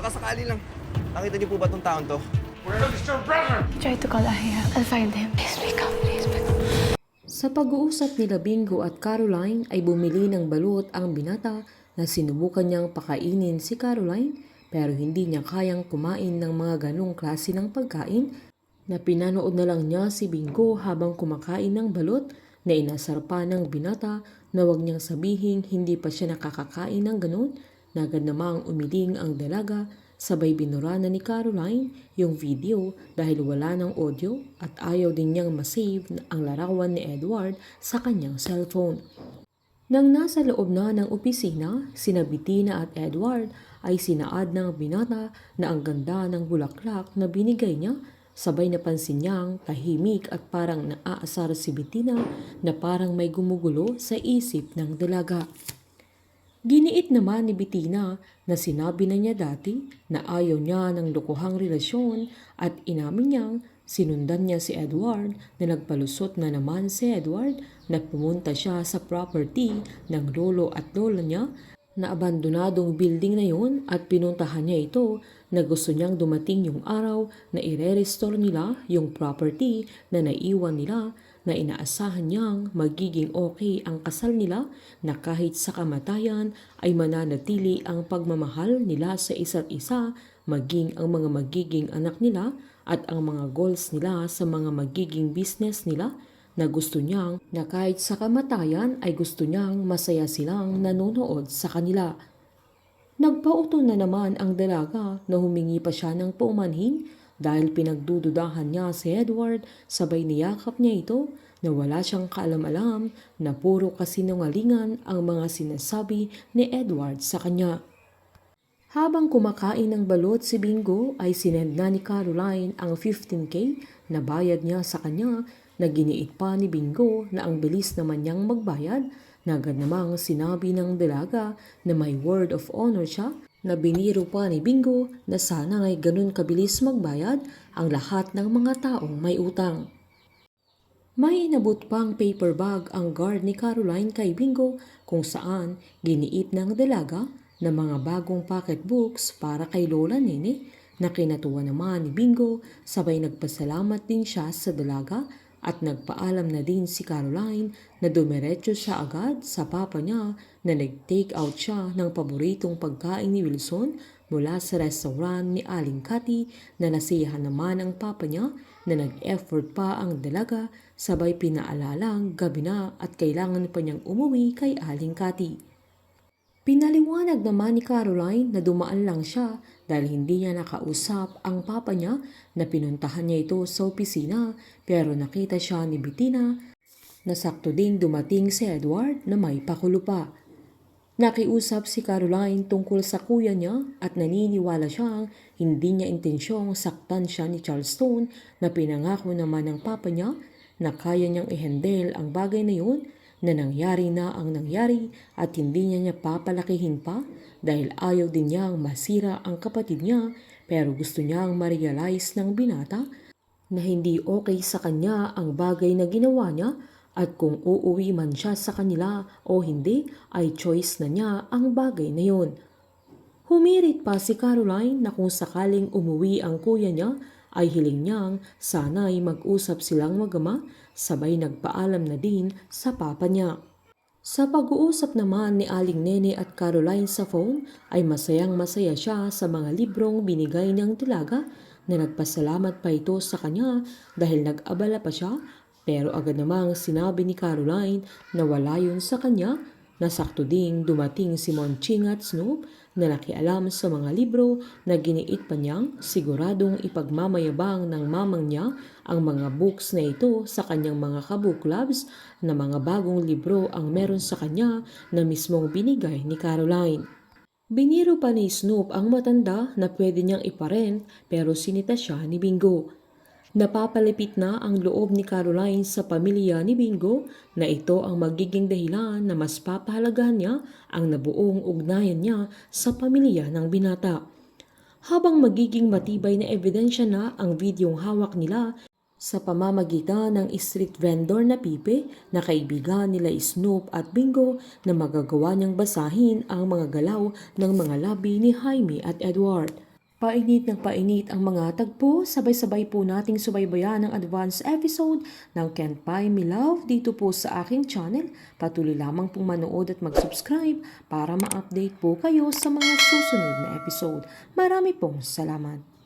baka sakali lang. Nakita niyo po ba tong taon to? Where is your brother? Try to call Ahia. I'll find him. Please wake up. Please wake up. Sa pag-uusap nila Bingo at Caroline ay bumili ng balut ang binata na sinubukan niyang pakainin si Caroline pero hindi niya kayang kumain ng mga ganong klase ng pagkain na pinanood na lang niya si Bingo habang kumakain ng balut na inasar pa ng binata na wag niyang sabihin hindi pa siya nakakakain ng ganon na agad namang umiling ang dalaga. Sabay binura na ni Caroline yung video dahil wala ng audio at ayaw din niyang masave ang larawan ni Edward sa kanyang cellphone. Nang nasa loob na ng opisina, sina Bettina at Edward ay sinaad ng binata na ang ganda ng bulaklak na binigay niya. Sabay napansin niyang tahimik at parang naaasar si Bettina na parang may gumugulo sa isip ng dalaga. Giniit naman ni Bettina na sinabi na niya dati na ayaw niya ng lukuhang relasyon at inamin niyang sinundan niya si Edward na nagpalusot na naman si Edward na pumunta siya sa property ng lolo at lola niya na abandonadong building na yun at pinuntahan niya ito na gusto niyang dumating yung araw na ire-restore nila yung property na naiwan nila na inaasahan niyang magiging okay ang kasal nila na kahit sa kamatayan ay mananatili ang pagmamahal nila sa isa't isa maging ang mga magiging anak nila at ang mga goals nila sa mga magiging business nila na gusto niyang na kahit sa kamatayan ay gusto niyang masaya silang nanonood sa kanila. Nagpauto na naman ang dalaga na humingi pa siya ng paumanhin dahil pinagdududahan niya si Edward sabay niyakap niya ito na wala siyang kaalam-alam na puro kasinungalingan ang mga sinasabi ni Edward sa kanya. Habang kumakain ng balot si Bingo ay sinend na ni Caroline ang 15K na bayad niya sa kanya na giniit pa ni Bingo na ang bilis naman niyang magbayad na agad namang sinabi ng dalaga na may word of honor siya na biniro pa ni Bingo na sana ay ganun kabilis magbayad ang lahat ng mga taong may utang. May inabot pang paper bag ang guard ni Caroline kay Bingo kung saan giniit ng dalaga na mga bagong pocketbooks para kay Lola Nene na kinatuwa naman ni Bingo sabay nagpasalamat din siya sa dalaga at nagpaalam na din si Caroline na dumiretso siya agad sa papa niya na nag-take out siya ng paboritong pagkain ni Wilson mula sa restaurant ni Aling Cathy na nasiyahan naman ang papa niya na nag-effort pa ang dalaga sabay pinaalalang gabi na at kailangan pa niyang umuwi kay Aling Cathy. Pinaliwanag naman ni Caroline na dumaan lang siya dahil hindi niya nakausap ang papa niya na pinuntahan niya ito sa opisina pero nakita siya ni Bettina na sakto ding dumating si Edward na may pakulo pa. Nakiusap si Caroline tungkol sa kuya niya at naniniwala siyang hindi niya intensyong saktan siya ni Charleston na pinangako naman ng papa niya na kaya niyang i-handle ang bagay na yun na nangyari na ang nangyari at hindi niya papalakihin pa dahil ayaw din niyang masira ang kapatid niya pero gusto niyang ma-realize ng binata na hindi okay sa kanya ang bagay na ginawa niya at kung uuwi man siya sa kanila o hindi ay choice na niya ang bagay na yun. Humirit pa si Caroline na kung sakaling umuwi ang kuya niya ay hiling niyang sana'y mag-usap silang mag-ama sabay nagpaalam na din sa papa niya. Sa pag-uusap naman ni Aling Nene at Caroline sa phone ay masayang masaya siya sa mga librong binigay ng dalaga na nagpasalamat pa ito sa kanya dahil nag-abala pa siya pero agad namang sinabi ni Caroline na wala yun sa kanya na sakto ding dumating si Monching at Snoop na nakialam sa mga libro na giniit pa niyang siguradong ipagmamayabang ng mamang niya ang mga books na ito sa kanyang mga kabook clubs na mga bagong libro ang meron sa kanya na mismong binigay ni Caroline. Biniro pa ni Snoop ang matanda na pwede niyang iparent pero sinita siya ni Bingo. Napapalapit na ang loob ni Caroline sa pamilya ni Bingo na ito ang magiging dahilan na mas papahalagahan niya ang nabuong ugnayan niya sa pamilya ng binata. Habang magiging matibay na ebidensya na ang videong hawak nila sa pamamagitan ng street vendor na Pipe na kaibigan nila Snoop at Bingo na magagawa niyang basahin ang mga galaw ng mga labi ni Jaime at Edward. Painit ng painit ang mga tagpo, sabay-sabay po nating subaybayan ang advance episode ng Can't Buy Me Love dito po sa aking channel. Patuloy lamang pong manood at mag-subscribe para ma-update po kayo sa mga susunod na episode. Marami pong salamat.